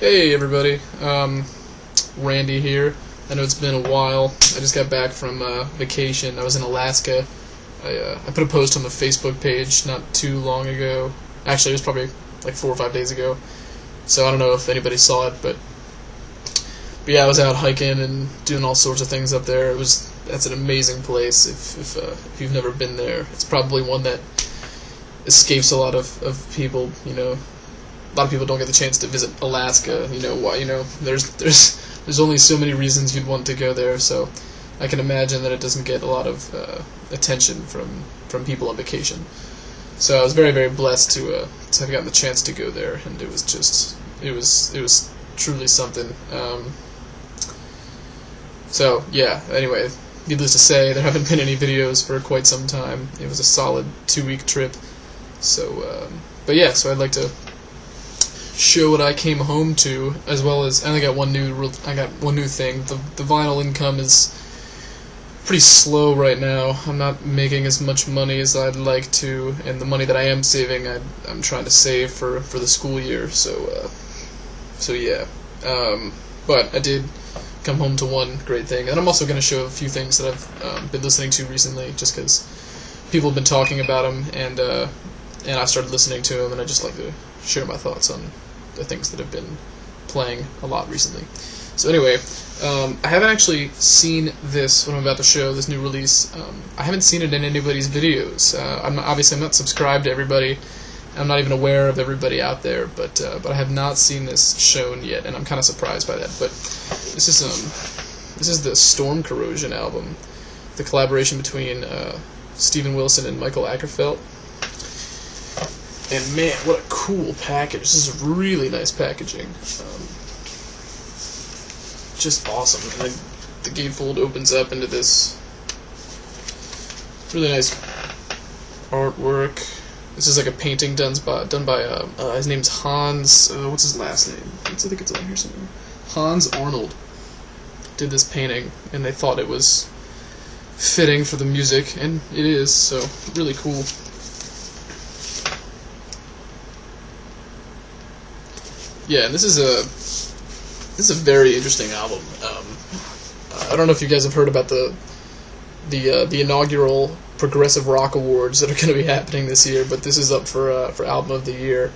Hey everybody, Randy here. I know it's been a while. I just got back from vacation. I was in Alaska. I put a post on the Facebook page not too long ago. Actually, it was probably like 4 or 5 days ago. So I don't know if anybody saw it, but yeah, I was out hiking and doing all sorts of things up there. That's an amazing place. If you've never been there, it's probably one that escapes a lot of people. You know, a lot of people don't get the chance to visit Alaska. You know why? You know, there's only so many reasons you'd want to go there. So I can imagine that it doesn't get a lot of attention from people on vacation. So I was very, very blessed to have gotten the chance to go there, and it was truly something. So yeah. Anyway, needless to say, there haven't been any videos for quite some time. It was a solid 2-week trip. So, but yeah. So I'd like to show what I came home to, as well as I only got one new thing. The vinyl income is pretty slow right now. I'm not making as much money as I'd like to, and the money that I am saving, I'm trying to save for the school year. So yeah. But I did come home to one great thing, and I'm also going to show a few things that I've been listening to recently, just because people have been talking about them, and I started listening to them, and I just like to share my thoughts on the things that have been playing a lot recently. So anyway, I haven't actually seen this, what I'm about to show, this new release. I haven't seen it in anybody's videos. I'm not subscribed to everybody. I'm not even aware of everybody out there, but I have not seen this shown yet, and I'm kind of surprised by that. But this is the Storm Corrosion album, the collaboration between Steven Wilson and Mikael Åkerfeldt. And man, what a cool package. This is really nice packaging. Just awesome. And then the gatefold opens up into this really nice artwork. This is like a painting done by his name's Hans, what's his last name? I think it's on here somewhere. Hans Arnold did this painting, and they thought it was fitting for the music, and it is, so really cool. Yeah, and this is a very interesting album. I don't know if you guys have heard about the inaugural Progressive Rock Awards that are going to be happening this year, but this is up for Album of the Year,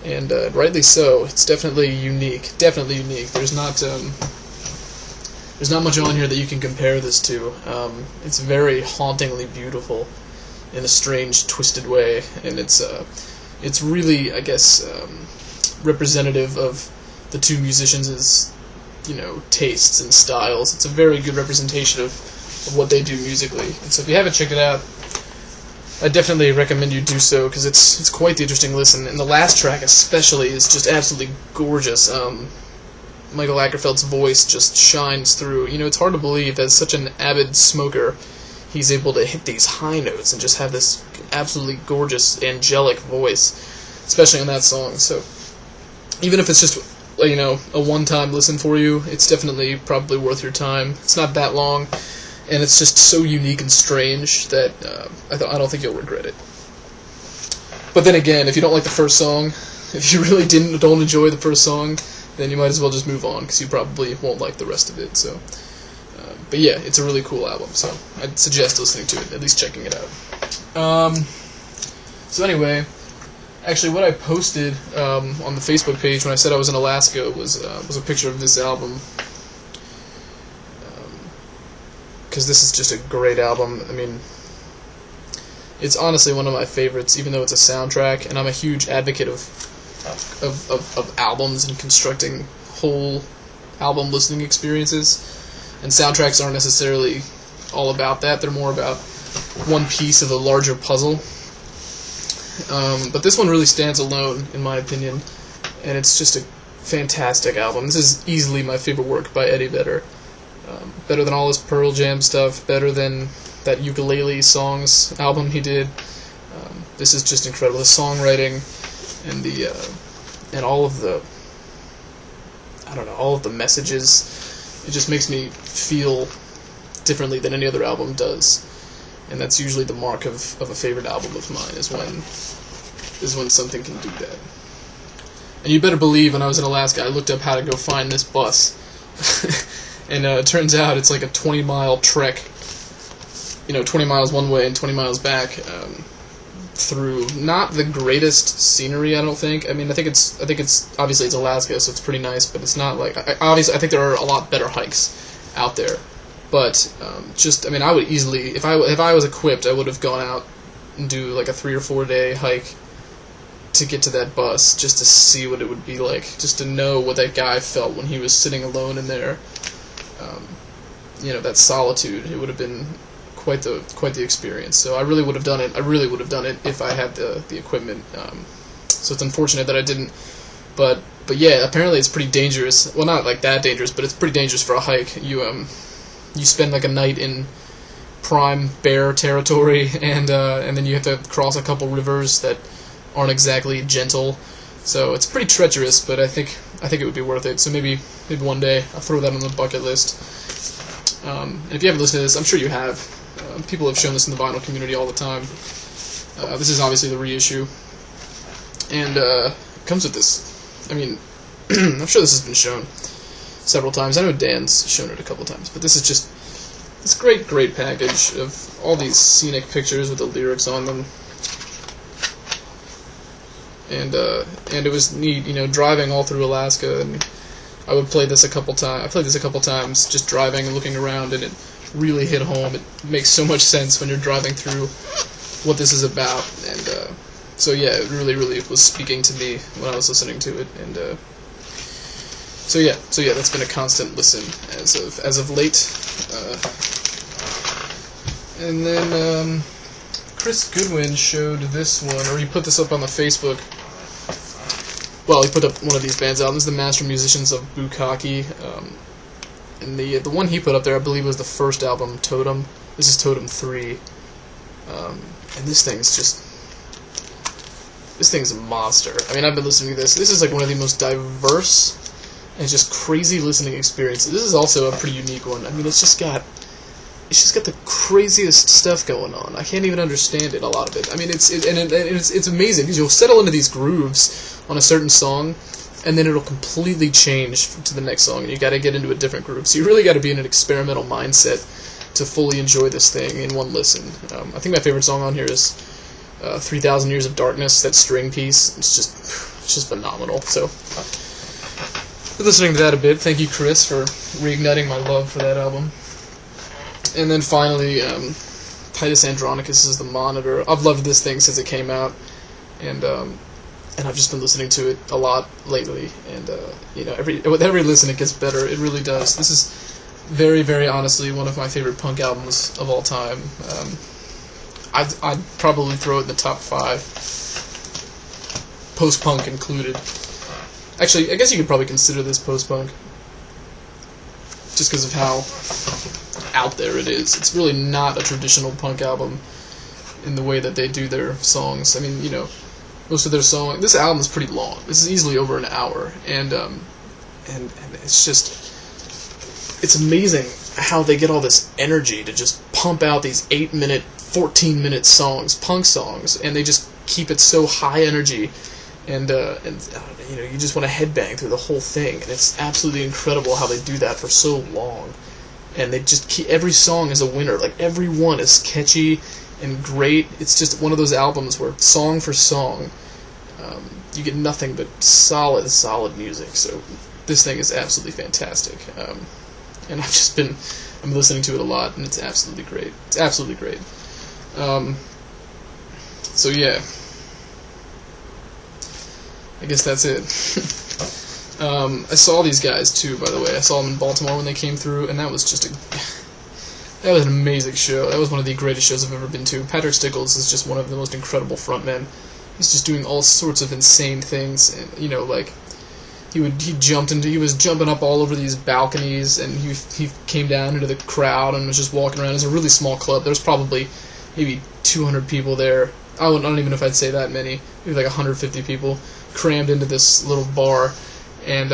and rightly so. It's definitely unique. Definitely unique. There's not much on here that you can compare this to. It's very hauntingly beautiful in a strange, twisted way, and it's really, I guess, representative of the two musicians' tastes and styles. It's a very good representation of what they do musically. And so if you haven't checked it out, I definitely recommend you do so, because it's quite the interesting listen. And the last track especially is just absolutely gorgeous. Mikael Åkerfeldt's voice just shines through. It's hard to believe that such an avid smoker, he's able to hit these high notes and just have this absolutely gorgeous, angelic voice, especially on that song. So even if it's just a one-time listen for you, it's definitely probably worth your time. It's not that long, and it's just so unique and strange that I don't think you'll regret it. But then again, if you don't like the first song, if you really don't enjoy the first song, then you might as well just move on, because you probably won't like the rest of it. So, but yeah, it's a really cool album, so I'd suggest listening to it, at least checking it out. So anyway, actually, what I posted on the Facebook page when I said I was in Alaska was a picture of this album, because this is just a great album. I mean, it's honestly one of my favorites, even though it's a soundtrack, and I'm a huge advocate of albums and constructing whole album listening experiences, and soundtracks aren't necessarily all about that. They're more about one piece of a larger puzzle. But this one really stands alone, in my opinion, and it's just a fantastic album. This is easily my favorite work by Eddie Vedder. Better than all his Pearl Jam stuff, better than that Ukulele Songs album he did. This is just incredible. The songwriting and all of the messages, it just makes me feel differently than any other album does. And that's usually the mark of a favorite album of mine, is when something can do that. And you better believe when I was in Alaska, I looked up how to go find this bus. And it turns out it's like a 20-mile trek, 20 miles one way and 20 miles back, through not the greatest scenery, I don't think. I mean, I think it's obviously it's Alaska, so it's pretty nice, but it's not like, obviously I think there are a lot better hikes out there. But I would easily, if I was equipped, I would have gone out and do like a 3 or 4 day hike to get to that bus, just to see what it would be like, just to know what that guy felt when he was sitting alone in there. That solitude. It would have been quite the experience. So I really would have done it. I really would have done it if I had the equipment. So it's unfortunate that I didn't. But yeah, apparently it's pretty dangerous. Well, not like that dangerous, but it's pretty dangerous for a hike. You spend like a night in prime bear territory, and then you have to cross a couple rivers that aren't exactly gentle. So it's pretty treacherous, but I think it would be worth it. So maybe one day I'll throw that on the bucket list. And if you haven't listened to this, I'm sure you have. People have shown this in the vinyl community all the time. This is obviously the reissue, and it comes with this. I mean, I'm sure this has been shown several times. I know Dan's shown it a couple times, but this is just this great package of all these scenic pictures with the lyrics on them. And it was neat, driving all through Alaska, and I would play this a couple times. I played this a couple times, just driving and looking around, and it really hit home. It makes so much sense when you're driving through what this is about, and so yeah, it really was speaking to me when I was listening to it, and so yeah, that's been a constant listen as of late, and then Chris Goodwin showed this one, or he put this up on the Facebook. Well, he put up one of these bands' albums, the Master Musicians of Bukkake, and the one he put up there, I believe, was the first album, Totem. This is Totem 3, and this thing's a monster. I mean, I've been listening to this. This is like one of the most diverse and just crazy listening experiences. This is also a pretty unique one. I mean, it's just got the craziest stuff going on. I can't even understand it, a lot of it. I mean, it's amazing, because you'll settle into these grooves on a certain song, and then it'll completely change to the next song, and you got to get into a different groove. So you really got to be in an experimental mindset to fully enjoy this thing in one listen. I think my favorite song on here is 3,000 Years of Darkness, that string piece. It's just phenomenal. So, been listening to that a bit. Thank you, Chris, for reigniting my love for that album. And then finally, Titus Andronicus is The Monitor. I've loved this thing since it came out, and I've just been listening to it a lot lately. And with every listen, it gets better. It really does. This is very, very honestly one of my favorite punk albums of all time. I'd probably throw it in the top 5, post-punk included. Actually, I guess you could probably consider this post-punk, just because of how out there it is. It's really not a traditional punk album in the way that they do their songs. I mean, most of their songs. This album is pretty long. This is easily over an hour, and it's just, it's amazing how they get all this energy to just pump out these 8-minute, 14-minute songs, punk songs, and they just keep it so high energy, and you just want to headbang through the whole thing, and it's absolutely incredible how they do that for so long. And they just keep, every song is a winner. Like, every one is catchy and great. It's just one of those albums where song for song, you get nothing but solid music. So this thing is absolutely fantastic. And I'm listening to it a lot, and it's absolutely great. It's absolutely great. So yeah, I guess that's it. I saw these guys too, by the way. I saw them in Baltimore when they came through, and that was that was an amazing show. That was one of the greatest shows I've ever been to. Patrick Stickles is just one of the most incredible frontmen. He's just doing all sorts of insane things, and like he was jumping up all over these balconies, and he came down into the crowd and was just walking around. It was a really small club. There was probably maybe 200 people there. I don't even know if I'd say that many. Maybe like 150 people crammed into this little bar. And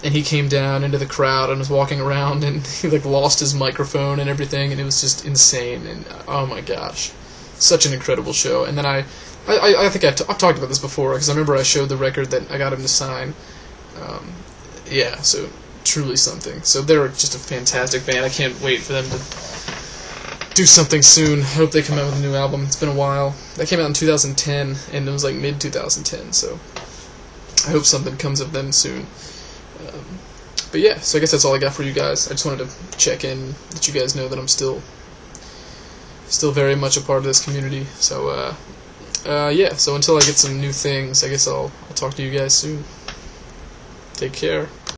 he came down into the crowd and was walking around, and he lost his microphone and everything, and it was just insane. And oh my gosh, such an incredible show. And then I think I've talked about this before, because I remember I showed the record that I got him to sign. Yeah, so truly something. So they're just a fantastic band. I can't wait for them to do something soon. I hope they come out with a new album. It's been a while. That came out in 2010, and it was like mid-2010, so I hope something comes of them soon. But yeah, so I guess that's all I got for you guys. I just wanted to check in, let you guys know that I'm still very much a part of this community. So yeah, so until I get some new things, I guess I'll talk to you guys soon. Take care.